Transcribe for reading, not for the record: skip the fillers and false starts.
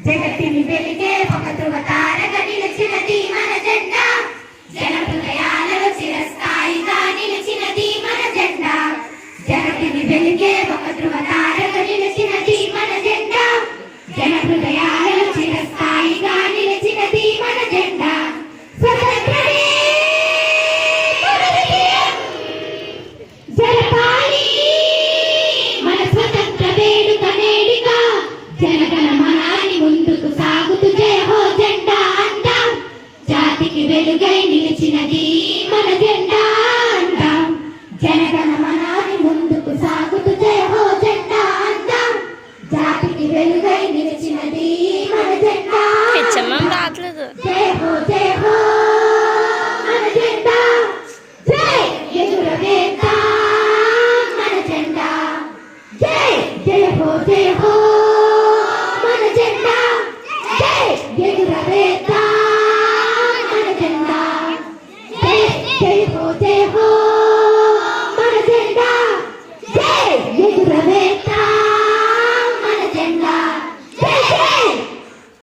జగతిని వెలిగే ఒక ధ్రువ తారగా నిలిచినది మన జెండా. జన హృదయాలలో చిరస్థాయిగా నిలిచినది మన జెండా. జగతిని వెలిగే ఒక ధ్రువ తారగా నిలిచినది మన జెండా. జన హృదయాలలో చిరస్థాయిగా నిలిచినది మన జెండా. స్వతంత్రమే జలపాలి మన స్వతంత్ర వేడుక వేడిగా. జనగణ మనాని ముందుకు సాగుతూ జయ హో జెండా అంటాం. జాతికి వెలుగై నిలిచినది మన జెండా అంటాం. జనగణ మనాని ముందుకు సాగుతూ జయ హో జెండా అంటాం. జాతికి వెలుగై నిలిచినది